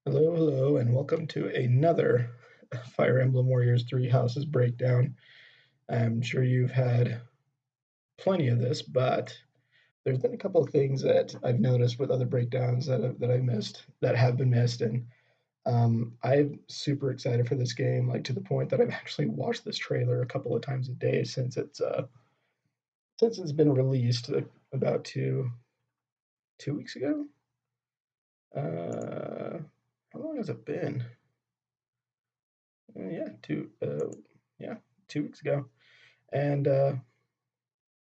Hello, and welcome to another Fire Emblem Warriors 3 Houses breakdown. I'm sure you've had plenty of this, but there's been a couple of things that I've noticed with other breakdowns that have been missed, and I'm super excited for this game, like to the point that I've actually watched this trailer a couple of times a day since it's been released about two weeks ago. How long has it been? Yeah, yeah, 2 weeks ago. And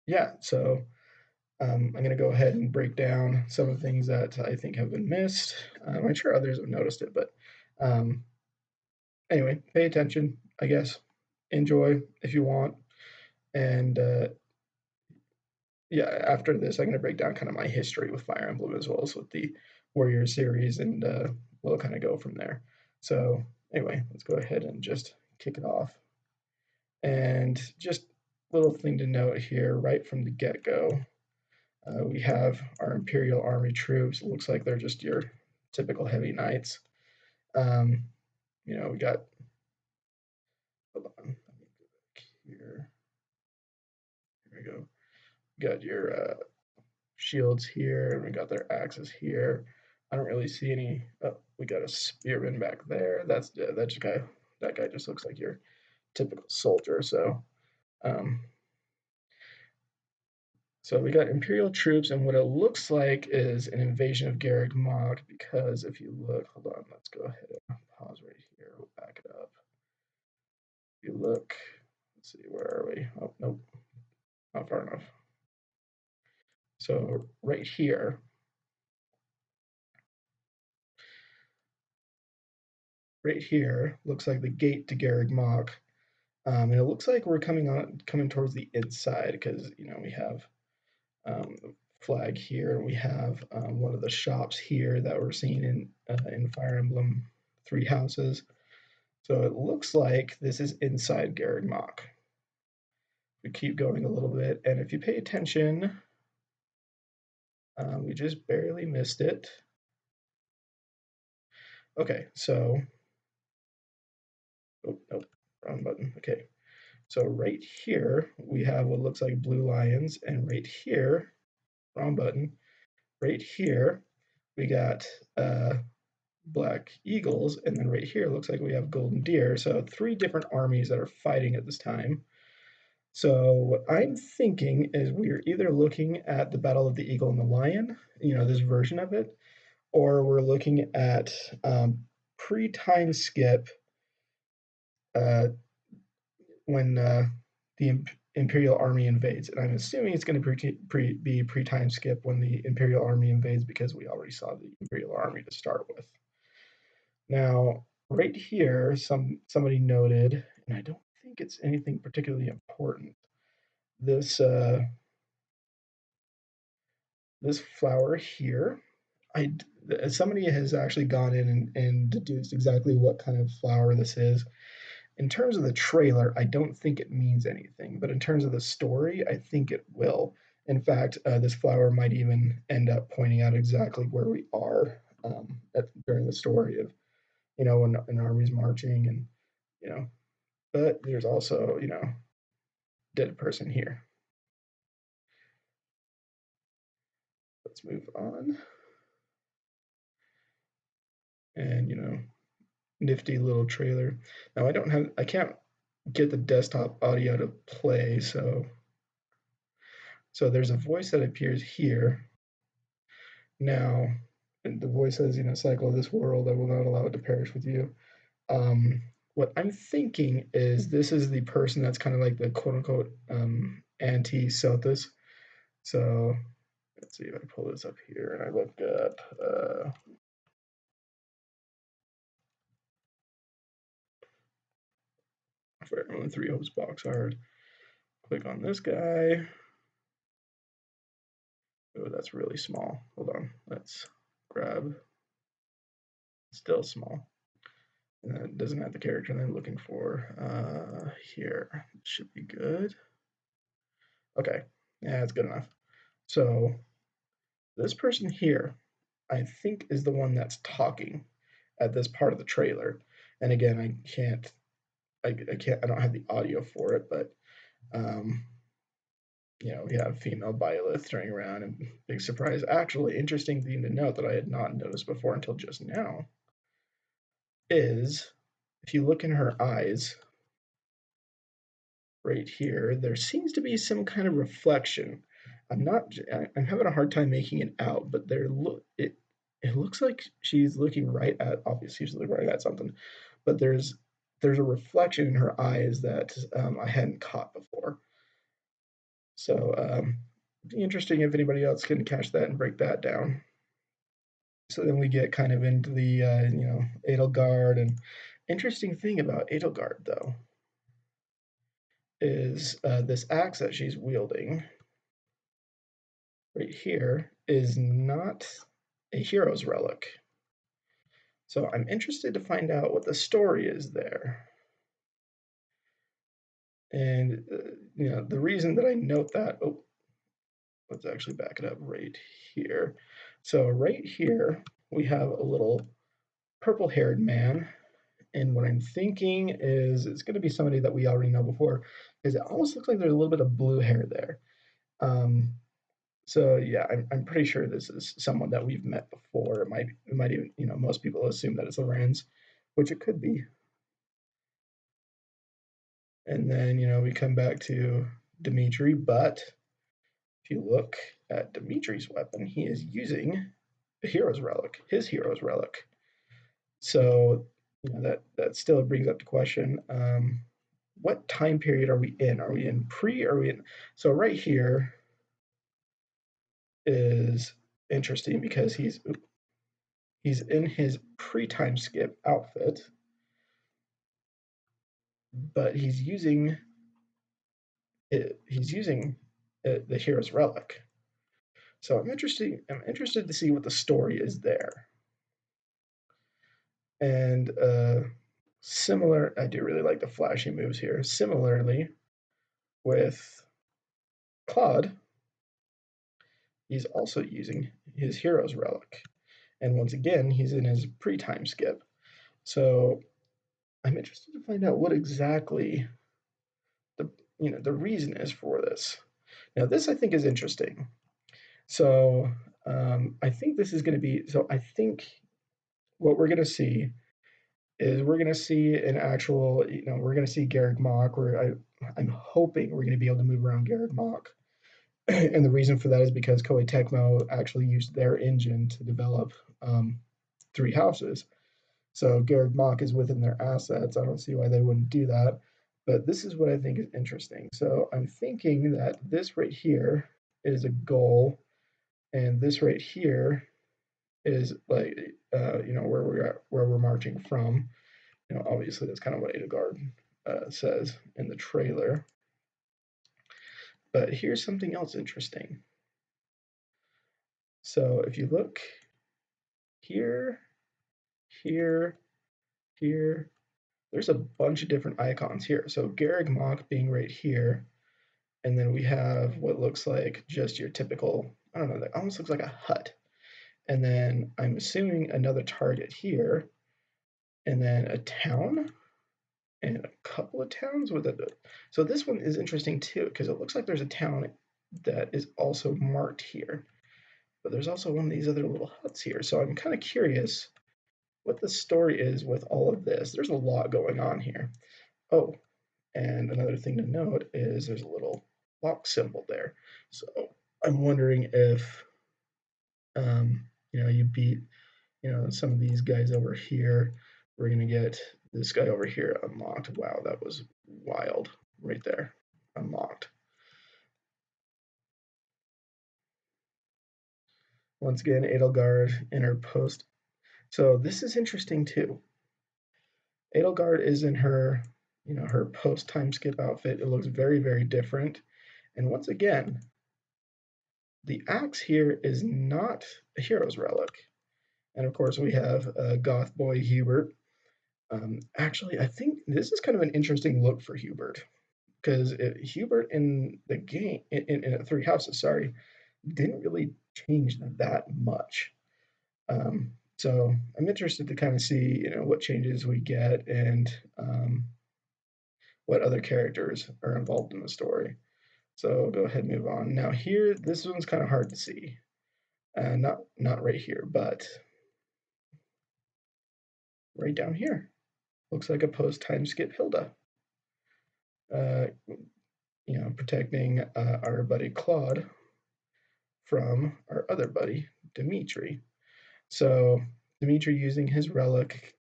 yeah, so I'm going to go ahead and break down some of the things that I think have been missed. I'm sure others have noticed it, but um, anyway, pay attention, I guess. Enjoy if you want. And yeah, after this, I'm going to break down kind of my history with Fire Emblem as well as with the Warrior series, and we'll kind of go from there. So, anyway, let's go ahead and just kick it off. And just little thing to note here right from the get go. We have our Imperial Army troops. It looks like they're just your typical heavy knights. Um, we got, hold on, let me go back here. Here we go. We got your shields here, and we got their axes here. I don't really see any. Oh, we got a spearman back there. That guy just looks like your typical soldier. Um, So we got Imperial troops, and what it looks like is an invasion of Garreg Mach, because if you look, hold on, let's go ahead and pause right here. We'll back it up. If you look, let's see, where are we? Oh, nope, not far enough. So right here looks like the gate to Garreg Mach. And it looks like we're coming towards the inside because we have the flag here, and we have one of the shops here that we're seeing in Fire Emblem Three Houses. So it looks like this is inside Garreg Mach. We keep going a little bit, and if you pay attention, we just barely missed it. Okay, so oh nope, wrong button. Okay, so right here we have what looks like blue lions, and right here, wrong button. Right here we got black eagles, and then right here looks like we have golden deer. So three different armies that are fighting at this time. So what I'm thinking is we are either looking at the Battle of the Eagle and the Lion, this version of it, or we're looking at pre-time skip uh, when the Imperial Army invades. And I'm assuming it's going to be pre-time skip when the Imperial Army invades because we already saw the Imperial Army to start with. Now, right here, somebody noted, and I don't think it's anything particularly important. This this flower here, I somebody has actually gone in and deduced exactly what kind of flower this is. In terms of the trailer, I don't think it means anything, but in terms of the story, I think it will. In fact, this flower might even end up pointing out exactly where we are during the story of, when an army's marching, and you know. But there's also, dead person here. Let's move on. And nifty little trailer. Now I can't get the desktop audio to play, so there's a voice that appears here. Now, and the voice says, cycle of this world, I will not allow it to perish with you. What I'm thinking is this is the person that's kind of like the quote unquote anti-Celtis. So let's see if I pull this up here and I look up Fire Emblem Three Hopes box art. Click on this guy. Oh, that's really small. Hold on. Let's grab. Still small. And it doesn't have the character I'm looking for. Here. Should be good. Okay. Yeah, it's good enough. So this person here, I think, is the one that's talking. at this part of the trailer. And again, I don't have the audio for it, but um, we have female Biolith turning around and big surprise. Actually, interesting thing to note that I had not noticed before until just now is if you look in her eyes right here, there seems to be some kind of reflection. I'm having a hard time making it out, but it looks like she's looking right at, obviously she's looking right at something, but there's a reflection in her eyes that I hadn't caught before. So it'd be interesting if anybody else can catch that and break that down. So then we get kind of into the Edelgard, and interesting thing about Edelgard though is this axe that she's wielding right here is not a hero's relic. So I'm interested to find out what the story is there. And the reason that I note that, let's actually back it up right here. So right here we have a little purple-haired man, and what I'm thinking is it's going to be somebody that we already know before, because it almost looks like there's a little bit of blue hair there. So yeah, I'm pretty sure this is someone that we've met before. It might even, most people assume that it's Lorenz, which it could be. And then we come back to Dimitri, but if you look at Dimitri's weapon, he is using the hero's relic, his hero's relic. So that still brings up the question: what time period are we in? Are we in pre? Are we in? So right here is interesting because he's in his pre-time skip outfit, but he's using the hero's relic. So I'm interested to see what the story is there. And similar, I do really like the flashy moves here. Similarly, with Claude, he's also using his hero's relic. And once again, he's in his pre-time skip. So I'm interested to find out what exactly the reason is for this. Now, this I think is interesting. So I think this is going to be. So I think what we're going to see is we're going to see an actual. We're going to see Garrick Mach. I'm hoping we're going to be able to move around Garrick Mach. And the reason for that is because Koei Tecmo actually used their engine to develop Three Houses. So Garrick Mach is within their assets. I don't see why they wouldn't do that. But this is what I think is interesting. So I'm thinking that this right here is a goal, and this right here is like where we're marching from. Obviously that's kind of what Edelgard says in the trailer. But here's something else interesting. So if you look here, here, here, there's a bunch of different icons here. So Garrick Mach being right here, and then we have what looks like just your typical, I don't know, that almost looks like a hut. And then I'm assuming another target here, and then a town, and a couple of towns with it. So this one is interesting too, because it looks like there's a town that is also marked here. But there's also one of these other little huts here. So I'm kind of curious what the story is with all of this. There's a lot going on here. Oh, and another thing to note is there's a little lock symbol there. So I'm wondering if you beat some of these guys over here. We're gonna get this guy over here unlocked. Wow, that was wild right there. Unlocked. Once again, Edelgard in her post. So this is interesting too. Edelgard is in her post time skip outfit. It looks very, very different. And once again, the axe here is not a hero's relic. And of course, we have Goth Boy Hubert. Actually, I think this is kind of an interesting look for Hubert, because Hubert in the game, in Three Houses, sorry, didn't really change that much. So I'm interested to kind of see, what changes we get and what other characters are involved in the story. So go ahead and move on. Now here, this one's kind of hard to see. Not right here, but right down here. Looks like a post-time skip Hilda. Uh, protecting our buddy Claude from our other buddy Dimitri. So Dimitri using his relic.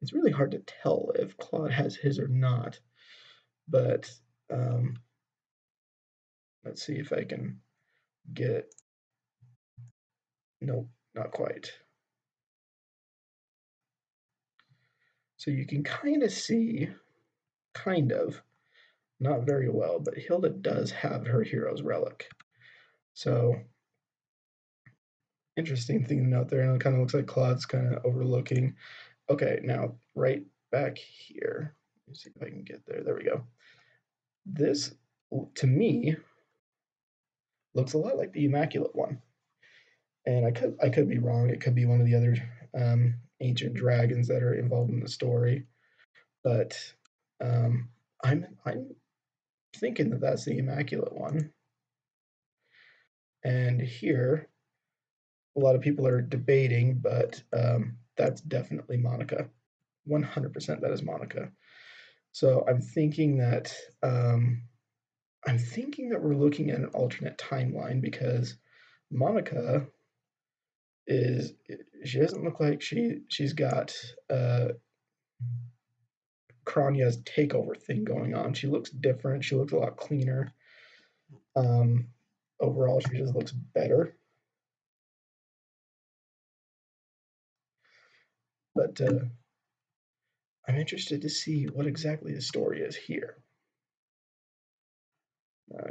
It's really hard to tell if Claude has his or not, but um, let's see if I can get. Nope, not quite. So you can kind of see, not very well, but Hilda does have her hero's relic. So interesting thing to note there, and it kind of looks like Claude's kind of overlooking. Okay, now right back here. Let me see if I can get there. There we go. This, to me, looks a lot like the Immaculate one, and I could be wrong. It could be one of the other ancient dragons that are involved in the story, but um, I'm thinking that that's the Immaculate one. And here, a lot of people are debating, but that's definitely Monica. 100% that is Monica. So I'm thinking that we're looking at an alternate timeline because Monica is she doesn't look like she's got Kranya's takeover thing going on. She looks different. She looks a lot cleaner. Um, Overall, she just looks better. But I'm interested to see what exactly the story is here.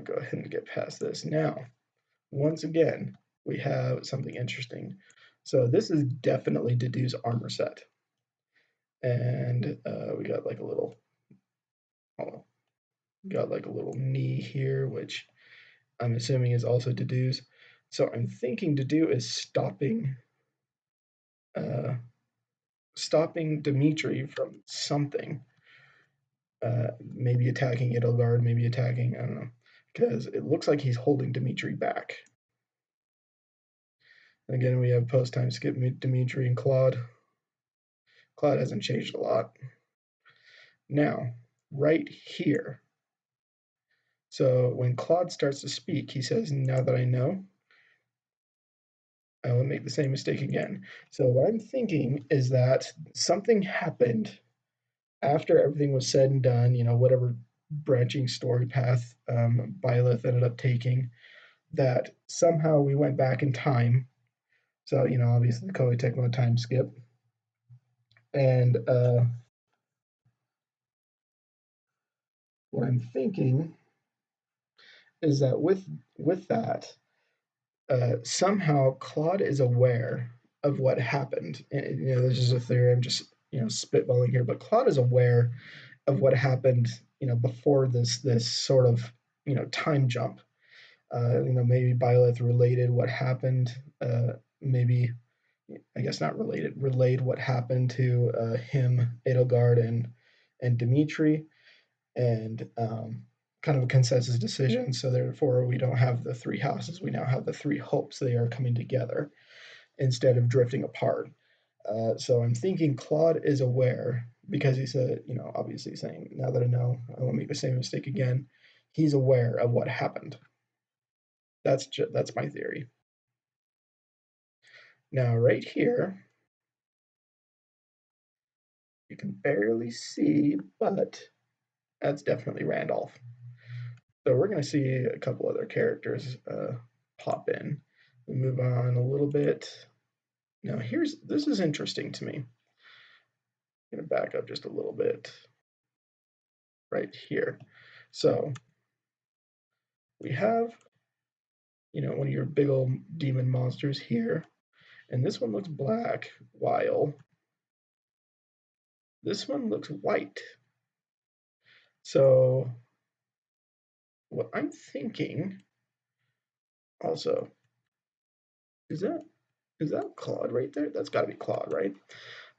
Go ahead and get past this now. Once again, we have something interesting. So this is definitely Dedu's armor set, and we got like a little, oh, got like a little knee here, which I'm assuming is also Dedu's. So I'm thinking Dedu is uh, stopping Dimitri from something. Maybe attacking Edelgard, maybe attacking, I don't know, because it looks like he's holding Dimitri back. Again, we have post time skip Dimitri and Claude. Claude hasn't changed a lot. Now, right here. So when Claude starts to speak, he says, "Now that I know, I won't make the same mistake again." So what I'm thinking is that something happened after everything was said and done, whatever branching story path Biolith ended up taking, that somehow we went back in time. So, obviously the Koei time skip. And what I'm thinking is that with that, somehow Claude is aware of what happened. And, this is a theory. I'm just spitballing here, but Claude is aware of what happened. Before this sort of time jump. Maybe Biolith related what happened. Maybe I guess not related. Relayed what happened to him, Edelgard, and Dimitri, and kind of a consensus decision. So therefore, we don't have the three houses. We now have the three hopes. They are coming together instead of drifting apart. So I'm thinking Claude is aware because he said, obviously saying, "Now that I know, I won't make the same mistake again." He's aware of what happened. That's my theory. Now, right here, you can barely see, but that's definitely Randolph. So we're going to see a couple other characters pop in. We move on a little bit. Now this is interesting to me. I'm going to back up just a little bit right here. So we have, one of your big old demon monsters here. And this one looks black, while this one looks white. So what I'm thinking also is that Is that Claude right there? That's got to be Claude, right?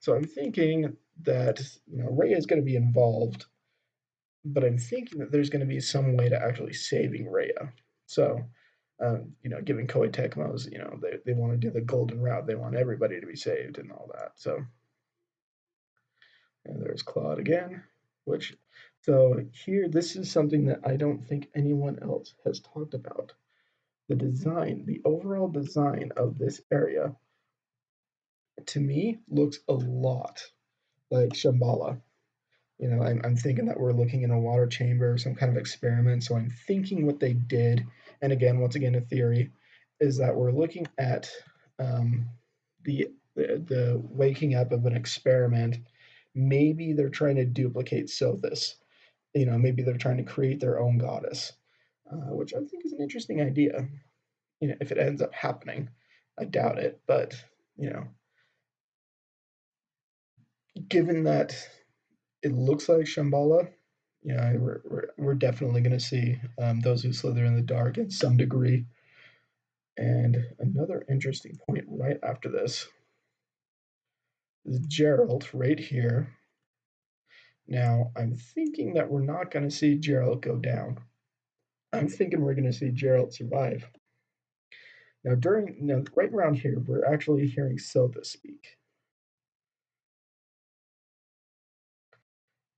So I'm thinking that Rhea is going to be involved, but I'm thinking that there's going to be some way to actually saving Rhea. So, given Koei Tecmo's, they want to do the golden route. They want everybody to be saved and all that. So, and there's Claude again, which, so here, this is something that I don't think anyone else has talked about. The design, the overall design of this area, to me, looks a lot like Shambhala. I'm thinking that we're looking in a water chamber, some kind of experiment. So I'm thinking what they did, and again, once again, a theory, is that we're looking at um, the waking up of an experiment. Maybe they're trying to duplicate Sothis. Maybe they're trying to create their own goddess, which I think is an interesting idea. If it ends up happening, I doubt it, but you know, given that it looks like Shambhala, we're definitely going to see those who slither in the dark in some degree. And another interesting point right after this is Gerald right here. Now, I'm thinking that we're not going to see Gerald go down. I'm thinking we're going to see Gerald survive. Now, right around here, we're actually hearing Silva speak.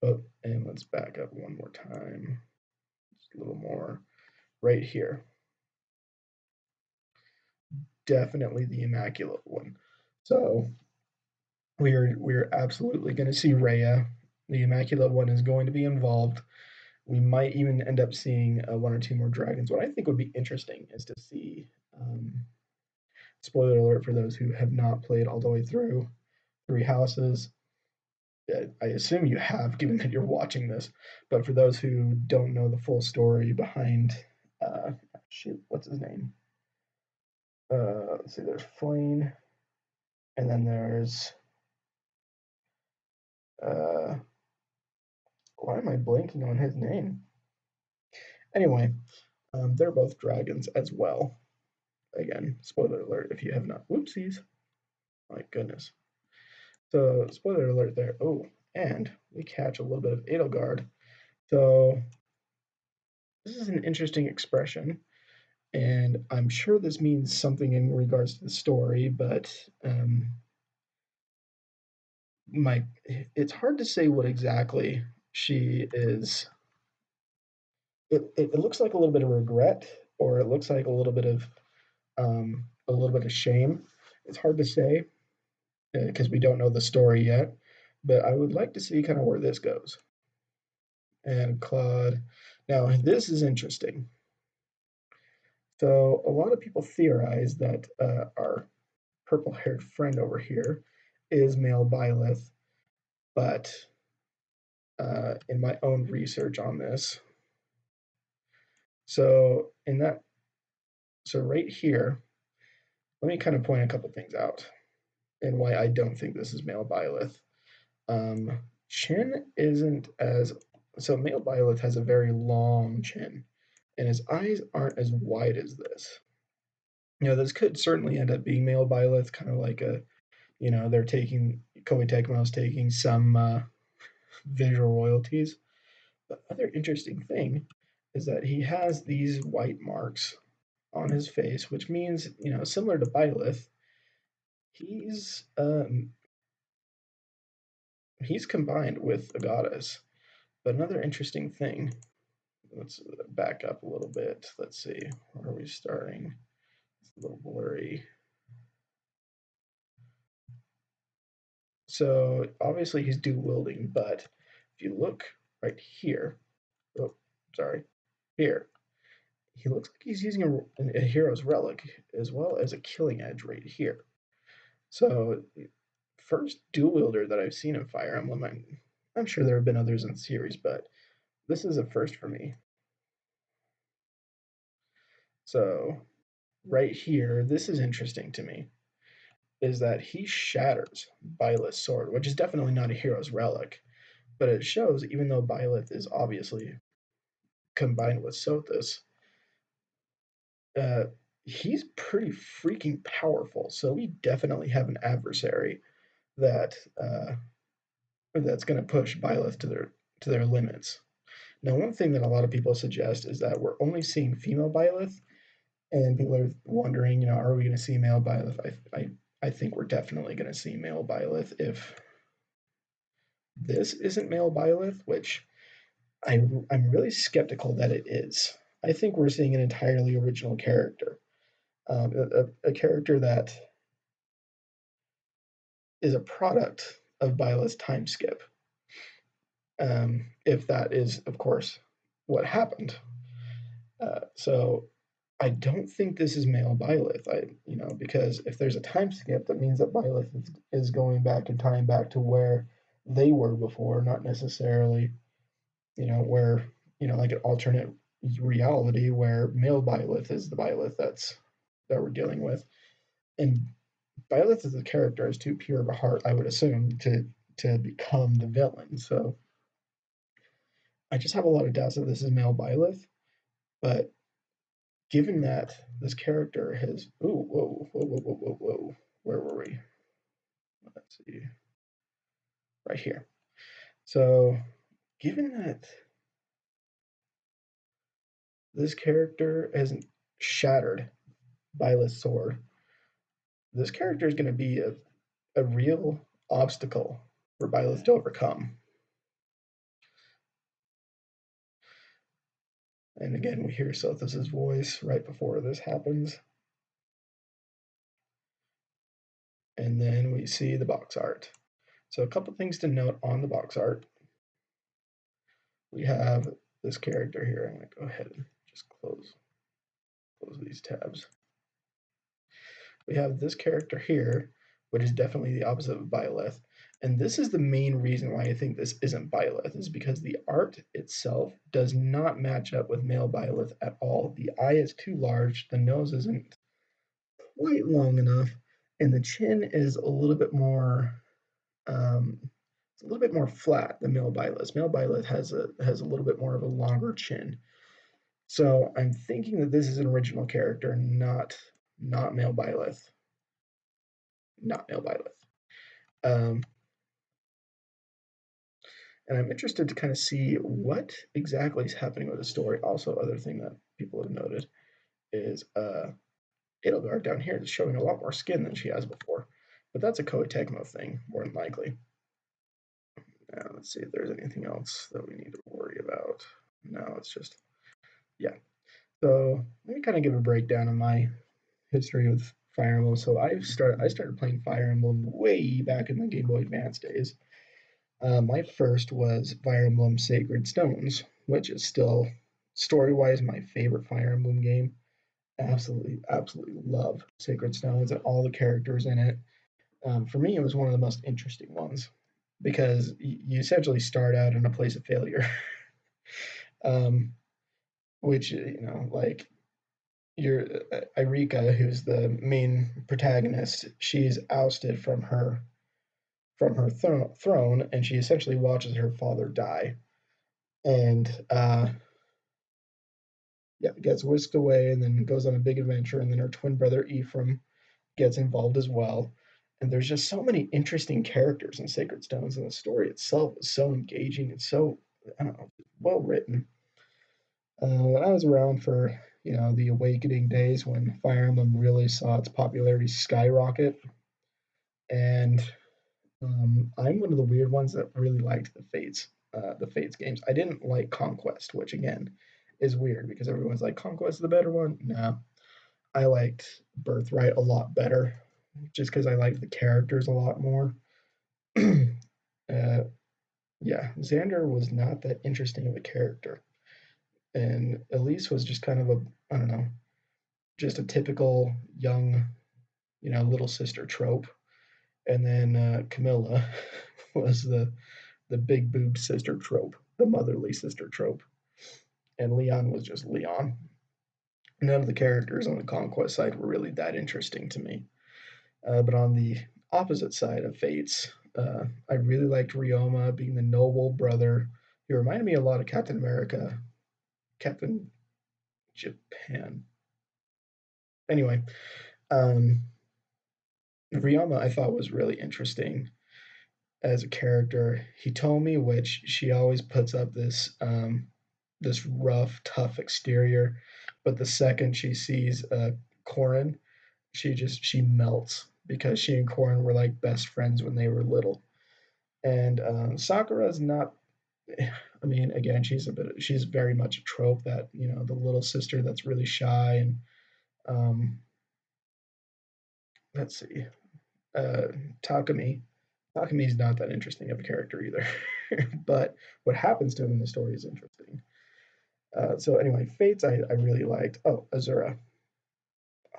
Oh, and let's back up one more time. Just a little more right here. Definitely the Immaculate One. So we're absolutely going to see Rhea. The Immaculate One is going to be involved. We might even end up seeing one or two more dragons. What I think would be interesting is to see. Spoiler alert for those who have not played all the way through Three Houses. I assume you have, given that you're watching this. But for those who don't know the full story behind, shoot, what's his name? Let's see. There's Flame, and then there's uh, why am I blanking on his name? Anyway, they're both dragons as well. Again, spoiler alert if you have not. Whoopsies. My goodness. So, spoiler alert there. Oh, and we catch a little bit of Edelgard. So, this is an interesting expression, and I'm sure this means something in regards to the story, but my it's hard to say what exactly she is. It looks like a little bit of regret, or it looks like a little bit of shame. It's hard to say because we don't know the story yet, but I would like to see kind of where this goes. And Claude, now this is interesting. So a lot of people theorize that our purple-haired friend over here is male Biolith, but in my own research on this, so in that, so right here, let me kind of point a couple things out and why I don't think this is male Biolith. Chin isn't as so male Biolith has a very long chin, and his eyes aren't as wide as this. This could certainly end up being male Biolith, kind of like they're taking Koei Tecmo's taking some visual royalties. The other interesting thing is that he has these white marks on his face, which means similar to Biolith, he's um, he's combined with a goddess. But another interesting thing, let's back up a little bit. Let's see, where are we starting? It's a little blurry. So obviously he's dual wielding, but if you look right here, oh, sorry, here, he looks like he's using a hero's relic as well as a killing edge right here. So first dual wielder that I've seen in Fire Emblem. I'm sure there have been others in the series, but this is a first for me. So right here, this is interesting to me, is that he shatters Byleth's sword, which is definitely not a hero's relic, but it shows even though Byleth is obviously combined with Sothis, uh, he's pretty freaking powerful. So we definitely have an adversary that that's going to push Biolith to their limits. Now, one thing that a lot of people suggest is that we're only seeing female Biolith, and people are wondering, are we going to see male Biolith? I think we're definitely going to see male Biolith if this isn't male Biolith, which I'm really skeptical that it is. I think we're seeing an entirely original character, a character that is a product of Biolith's time skip. If that is, of course, what happened. So I don't think this is male Biolith. Because if there's a time skip, that means that Biolith is going back in time back to where they were before, not necessarily, where like an alternate reality where male Biolith is the Biolith that we're dealing with. And Biolith as a character is too pure of a heart, I would assume, to become the villain. So I just have a lot of doubts that this is male Biolith. But given that this character has, ooh, whoa, where were we? Let's see, right here. So, given that this character hasn't shattered Byleth's sword, this character is going to be a real obstacle for Byleth to overcome. And again, we hear Sothis' voice right before this happens. And then we see the box art. So, a couple things to note on the box art. We have this character here. I'm going to go ahead and just close these tabs. We have this character here, which is definitely the opposite of Biolith. And this is the main reason why I think this isn't Biolith, is because the art itself does not match up with male Biolith at all. The eye is too large, the nose isn't quite long enough, and the chin is a little bit more it's a little bit more flat than male Biolith. Male Biolith has a little bit more of a longer chin. So I'm thinking that this is an original character, not male Biolith. Not male Biolith. And I'm interested to kind of see what exactly is happening with the story. Also, other thing that people have noted is Edelgard down here is showing a lot more skin than she has before. But that's a Koei Tecmo thing, more than likely. Now, let's see if there's anything else that we need to worry about. No, it's just, yeah. So let me kind of give a breakdown of my history with Fire Emblem. So I started playing Fire Emblem way back in the Game Boy Advance days. My first was Fire Emblem Sacred Stones, which is still story-wise my favorite Fire Emblem game. Absolutely, absolutely love Sacred Stones and all the characters in it. For me, it was one of the most interesting ones because you essentially start out in a place of failure, um, which like you're Irika, who's the main protagonist. She's ousted from her throne, and she essentially watches her father die, and yeah, gets whisked away, and then goes on a big adventure, and then her twin brother Ephraim gets involved as well. And there's just so many interesting characters in Sacred Stones, and the story itself is so engaging and so, I don't know, well written. I was around for the Awakening days when Fire Emblem really saw its popularity skyrocket, and I'm one of the weird ones that really liked the Fates games. I didn't like Conquest, which again is weird because everyone's like Conquest is the better one. No, I liked Birthright a lot better, just because I liked the characters a lot more. Yeah, Xander was not that interesting of a character, and Elise was just kind of a, I don't know, just a typical young, little sister trope. And then Camilla was the big boobed sister trope, the motherly sister trope, and Leon was just Leon. None of the characters on the Conquest side were really that interesting to me. But on the opposite side of Fates, I really liked Ryoma being the noble brother. He reminded me a lot of Captain America, Captain Japan. Anyway, um, Ryama I thought was really interesting as a character. Hitomi, which she always puts up this rough, tough exterior, but the second she sees Korin, she melts because she and Korin were like best friends when they were little. And Sakura's not. I mean, again, she's very much a trope that the little sister that's really shy and um, let's see, uh, Takumi. Takumi's not that interesting of a character either, but what happens to him in the story is interesting. So anyway, Fates I really liked. Oh, Azura.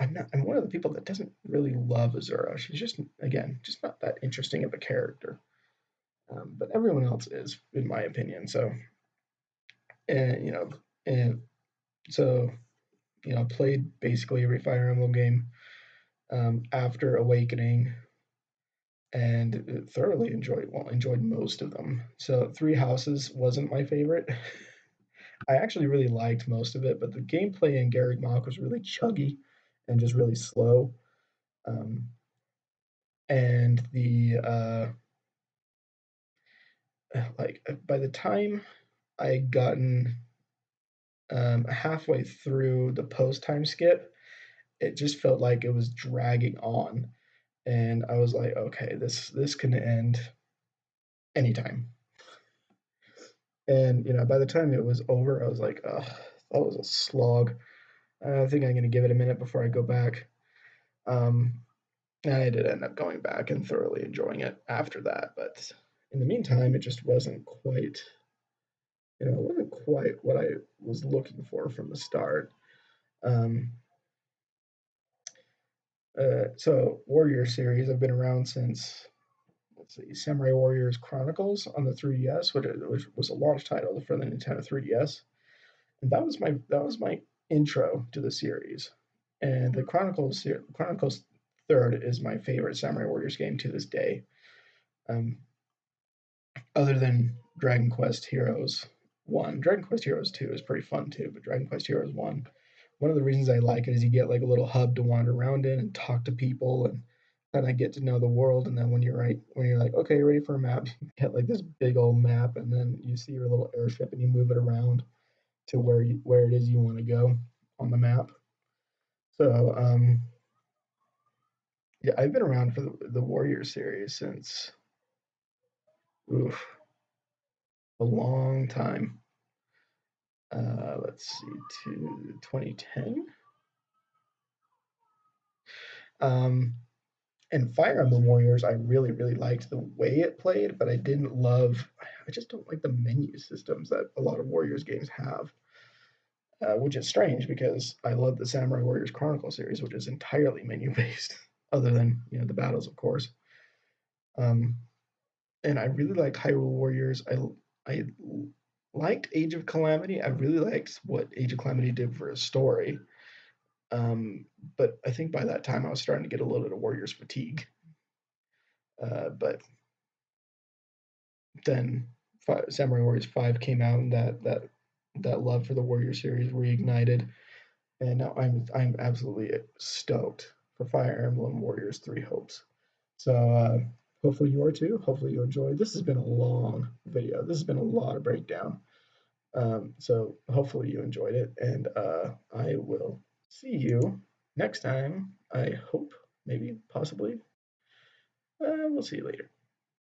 I'm one of the people that doesn't really love Azura. She's just again just not that interesting of a character. But everyone else is, in my opinion. So and and so played basically every Fire Emblem game after Awakening and thoroughly enjoyed most of them. So Three Houses wasn't my favorite. I actually really liked most of it, but the gameplay in Garreg Mach was really chuggy and just really slow. Um, and the like by the time I had gotten halfway through the post time skip, it just felt like it was dragging on, and I was like, okay, this can end anytime. And by the time it was over, I was like, oh, that was a slog. I think I'm gonna give it a minute before I go back. Um, and I did end up going back and thoroughly enjoying it after that, but in the meantime, it just wasn't quite, it wasn't quite what I was looking for from the start. Um, so Warrior series, I've been around since let's see, Samurai Warriors Chronicles on the 3DS, which was a launch title for the Nintendo 3DS, and that was my intro to the series. And the Chronicles Third is my favorite Samurai Warriors game to this day. Um, other than Dragon Quest Heroes One, Dragon Quest Heroes Two is pretty fun too, but Dragon Quest Heroes one of the reasons I like it is you get like a little hub to wander around in and talk to people and kind of get to know the world. And then when you're like, okay, ready for a map, you get like this big old map, and then you see your little airship and you move it around to where it is you want to go on the map. So yeah, I've been around for the Warrior series since oof, a long time. Let's see, to 2010. Um, And Fire Emblem Warriors, I really, really liked the way it played, but I didn't love. I just don't like the menu systems that a lot of Warriors games have, which is strange because I love the Samurai Warriors Chronicle series, which is entirely menu based, other than the battles, of course. Um, and I really liked Hyrule Warriors. I liked Age of Calamity. I really liked what Age of Calamity did for a story. But I think by that time I was starting to get a little bit of Warriors fatigue. But then Samurai Warriors 5 came out, and that love for the Warrior series reignited, and now I'm absolutely stoked for Fire Emblem Warriors 3 Hopes. So hopefully you are too. Hopefully you enjoyed. This has been a long video. This has been a lot of breakdown. So hopefully you enjoyed it, and I will see you next time. I hope, maybe, possibly. We'll see you later.